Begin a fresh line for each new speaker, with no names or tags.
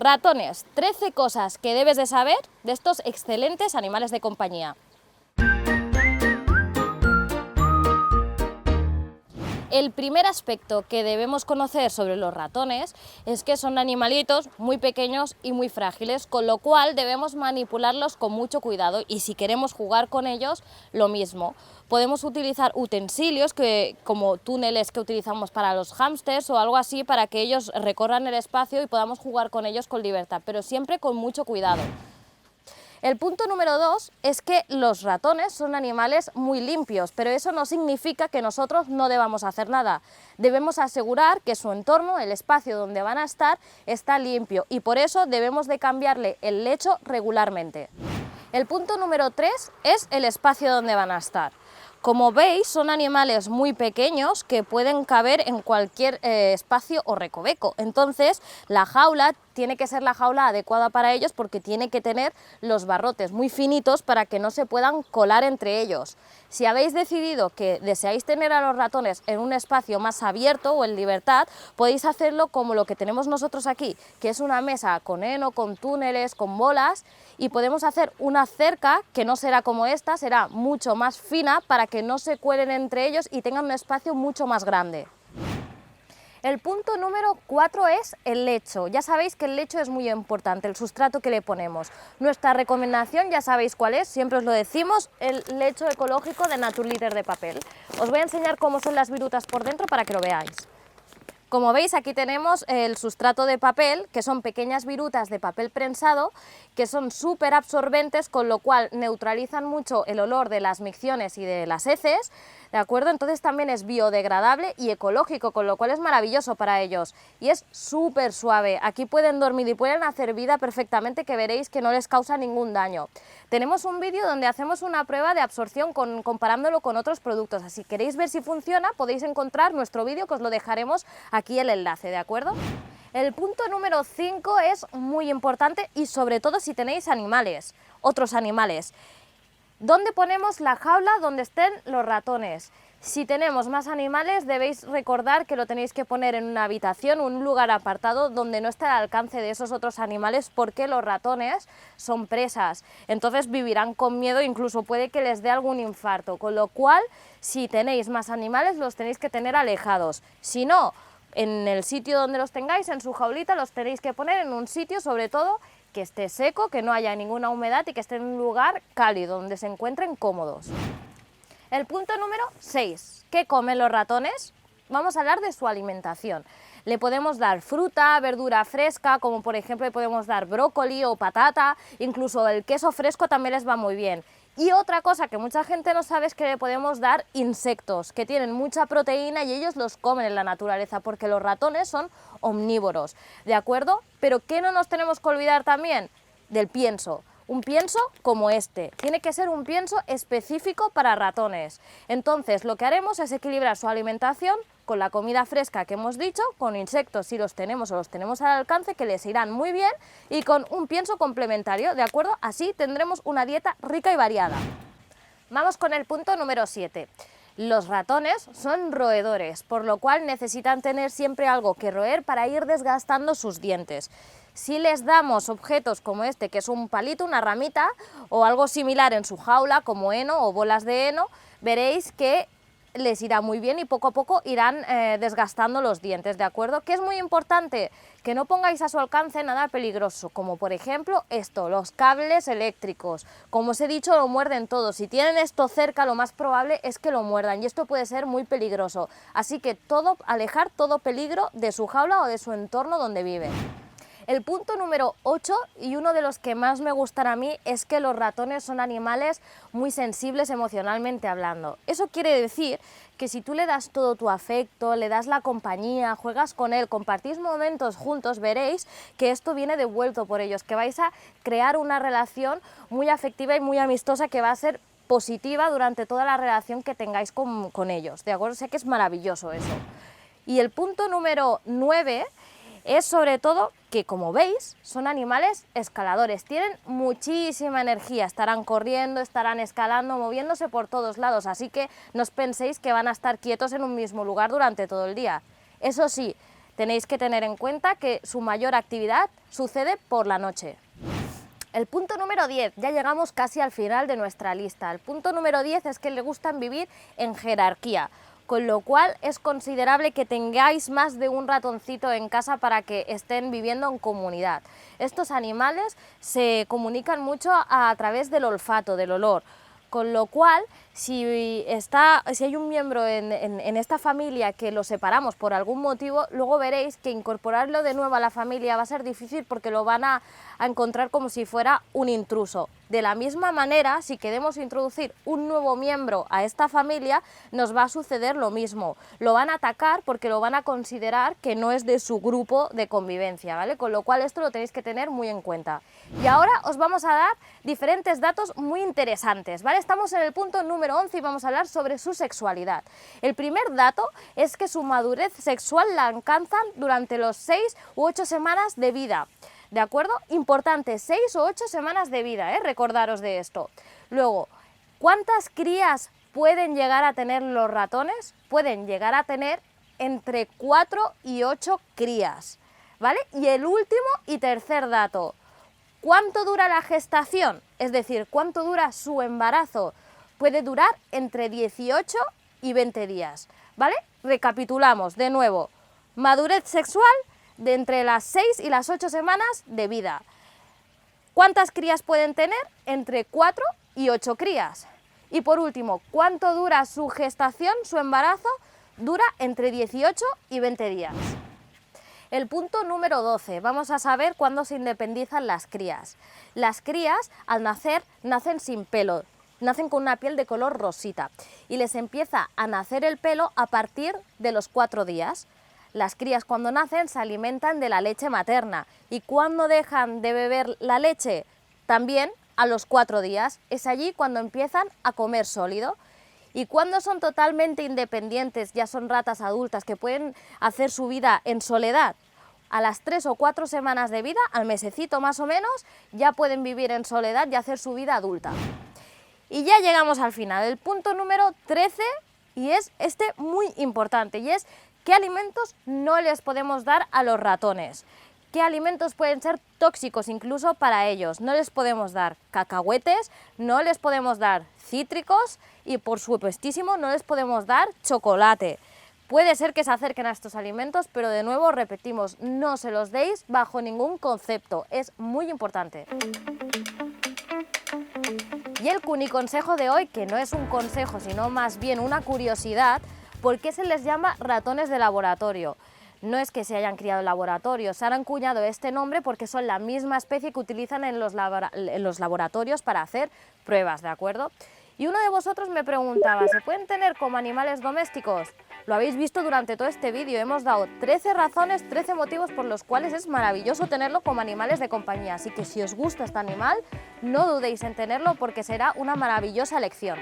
Ratones, 13 cosas que debes de saber de estos excelentes animales de compañía. El primer aspecto que debemos conocer sobre los ratones es que son animalitos muy pequeños y muy frágiles, con lo cual debemos manipularlos con mucho cuidado y si queremos jugar con ellos, lo mismo. Podemos utilizar utensilios como túneles que utilizamos para los hámsters o algo así para que ellos recorran el espacio y podamos jugar con ellos con libertad, pero siempre con mucho cuidado. El punto número 2 es que los ratones son animales muy limpios, pero eso no significa que nosotros no debamos hacer nada. Debemos asegurar que su entorno, el espacio donde van a estar, está limpio y por eso debemos de cambiarle el lecho regularmente. El punto número 3 es el espacio donde van a estar. Como veis, son animales muy pequeños que pueden caber en cualquier espacio o recoveco. Entonces, la jaula tiene que ser la jaula adecuada para ellos porque tiene que tener los barrotes muy finitos para que no se puedan colar entre ellos. Si habéis decidido que deseáis tener a los ratones en un espacio más abierto o en libertad, podéis hacerlo como lo que tenemos nosotros aquí, que es una mesa con heno, con túneles, con bolas, y podemos hacer una cerca que no será como esta, será mucho más fina para que no se cuelen entre ellos y tengan un espacio mucho más grande. El punto número 4 es el lecho. Ya sabéis que el lecho es muy importante, el sustrato que le ponemos. Nuestra recomendación, ya sabéis cuál es, siempre os lo decimos, el lecho ecológico de Naturlitter de papel. Os voy a enseñar cómo son las virutas por dentro para que lo veáis. Como veis, aquí tenemos el sustrato de papel, que son pequeñas virutas de papel prensado, que son súper absorbentes, con lo cual neutralizan mucho el olor de las micciones y de las heces, ¿de acuerdo? Entonces también es biodegradable y ecológico, con lo cual es maravilloso para ellos. Y es súper suave, aquí pueden dormir y pueden hacer vida perfectamente, que veréis que no les causa ningún daño. Tenemos un vídeo donde hacemos una prueba de absorción comparándolo con otros productos, así que queréis ver si funciona, podéis encontrar nuestro vídeo, que os lo dejaremos aquí el enlace, ¿de acuerdo? El punto número 5 es muy importante y sobre todo si tenéis animales, otros animales. ¿Dónde ponemos la jaula donde estén los ratones? Si tenemos más animales debéis recordar que lo tenéis que poner en una habitación, un lugar apartado donde no esté al alcance de esos otros animales porque los ratones son presas, entonces vivirán con miedo, incluso puede que les dé algún infarto, con lo cual si tenéis más animales los tenéis que tener alejados, si no, en el sitio donde los tengáis, en su jaulita, los tenéis que poner en un sitio sobre todo que esté seco, que no haya ninguna humedad y que esté en un lugar cálido donde se encuentren cómodos. El punto número 6. ¿Qué comen los ratones? Vamos a hablar de su alimentación. Le podemos dar fruta, verdura fresca, como por ejemplo le podemos dar brócoli o patata, incluso el queso fresco también les va muy bien. Y otra cosa que mucha gente no sabe es que le podemos dar insectos, que tienen mucha proteína y ellos los comen en la naturaleza, porque los ratones son omnívoros, ¿de acuerdo? Pero ¿qué no nos tenemos que olvidar también? Del pienso. Un pienso como este, tiene que ser un pienso específico para ratones. Entonces lo que haremos es equilibrar su alimentación con la comida fresca que hemos dicho, con insectos si los tenemos o los tenemos al alcance, que les irán muy bien, y con un pienso complementario, ¿de acuerdo? Así tendremos una dieta rica y variada. Vamos con el punto número 7. Los ratones son roedores, por lo cual necesitan tener siempre algo que roer para ir desgastando sus dientes. Si les damos objetos como este, que es un palito, una ramita, o algo similar en su jaula, como heno o bolas de heno, veréis que les irá muy bien y poco a poco irán desgastando los dientes, ¿de acuerdo? Que es muy importante que no pongáis a su alcance nada peligroso, como por ejemplo esto, los cables eléctricos. Como os he dicho, lo muerden todos. Si tienen esto cerca, lo más probable es que lo muerdan y esto puede ser muy peligroso. Así que alejar todo peligro de su jaula o de su entorno donde viven. El punto número 8, y uno de los que más me gustan a mí, es que los ratones son animales muy sensibles emocionalmente hablando. Eso quiere decir que si tú le das todo tu afecto, le das la compañía, juegas con él, compartís momentos juntos, veréis que esto viene devuelto por ellos, que vais a crear una relación muy afectiva y muy amistosa que va a ser positiva durante toda la relación que tengáis con ellos, ¿de acuerdo? O sea que es maravilloso eso. Y el punto número 9 es sobre todo que, como veis, son animales escaladores, tienen muchísima energía, estarán corriendo, estarán escalando, moviéndose por todos lados, así que no os penséis que van a estar quietos en un mismo lugar durante todo el día. Eso sí, Tenéis que tener en cuenta que su mayor actividad sucede por la noche. El punto número 10, ya llegamos casi al final de nuestra lista. El punto número 10 es que le gustan vivir en jerarquía, con lo cual es considerable que tengáis más de un ratoncito en casa para que estén viviendo en comunidad. Estos animales se comunican mucho a través del olfato, del olor, con lo cual si hay un miembro en esta familia que lo separamos por algún motivo, luego veréis que incorporarlo de nuevo a la familia va a ser difícil porque lo van a encontrar como si fuera un intruso. De la misma manera, si queremos introducir un nuevo miembro a esta familia, nos va a suceder lo mismo. Lo van a atacar porque lo van a considerar que no es de su grupo de convivencia, ¿vale? Con lo cual esto lo tenéis que tener muy en cuenta. Y ahora os vamos a dar diferentes datos muy interesantes, ¿vale? Estamos en el punto número 11 y vamos a hablar sobre su sexualidad. El primer dato es que su madurez sexual la alcanzan durante los 6 u 8 semanas de vida. ¿De acuerdo? Importante, 6 o 8 semanas de vida, recordaros de esto. Luego, ¿cuántas crías pueden llegar a tener los ratones? Pueden llegar a tener entre 4 y 8 crías, ¿vale? Y el último y tercer dato, ¿cuánto dura la gestación? Es decir, ¿cuánto dura su embarazo? Puede durar entre 18 y 20 días, ¿vale? Recapitulamos de nuevo, madurez sexual de entre las 6 y las 8 semanas de vida. ¿Cuántas crías pueden tener? Entre 4 y 8 crías. Y por último, ¿cuánto dura su gestación, su embarazo? Dura entre 18 y 20 días. El punto número 12, vamos a saber cuándo se independizan las crías. Las crías al nacer nacen sin pelo, nacen con una piel de color rosita y les empieza a nacer el pelo a partir de los 4 días. Las crías cuando nacen se alimentan de la leche materna y cuando dejan de beber la leche, también a los 4 días, es allí cuando empiezan a comer sólido. Y cuando son totalmente independientes, ya son ratas adultas que pueden hacer su vida en soledad, a las 3 o 4 semanas de vida, al mesecito más o menos, ya pueden vivir en soledad y hacer su vida adulta. Y ya llegamos al final, el punto número 13, y es este muy importante, y es ¿qué alimentos no les podemos dar a los ratones? ¿Qué alimentos pueden ser tóxicos incluso para ellos? No les podemos dar cacahuetes, no les podemos dar cítricos y por supuestísimo no les podemos dar chocolate. Puede ser que se acerquen a estos alimentos, pero de nuevo repetimos, no se los deis bajo ningún concepto, es muy importante. Y el cuniconsejo de hoy, que no es un consejo sino más bien una curiosidad, ¿por qué se les llama ratones de laboratorio? No es que se hayan criado en laboratorio, se han acuñado este nombre porque son la misma especie que utilizan en los laboratorios para hacer pruebas, ¿de acuerdo? Y uno de vosotros me preguntaba, ¿se pueden tener como animales domésticos? Lo habéis visto durante todo este vídeo, hemos dado 13 razones, 13 motivos por los cuales es maravilloso tenerlo como animales de compañía, así que si os gusta este animal, no dudéis en tenerlo porque será una maravillosa elección.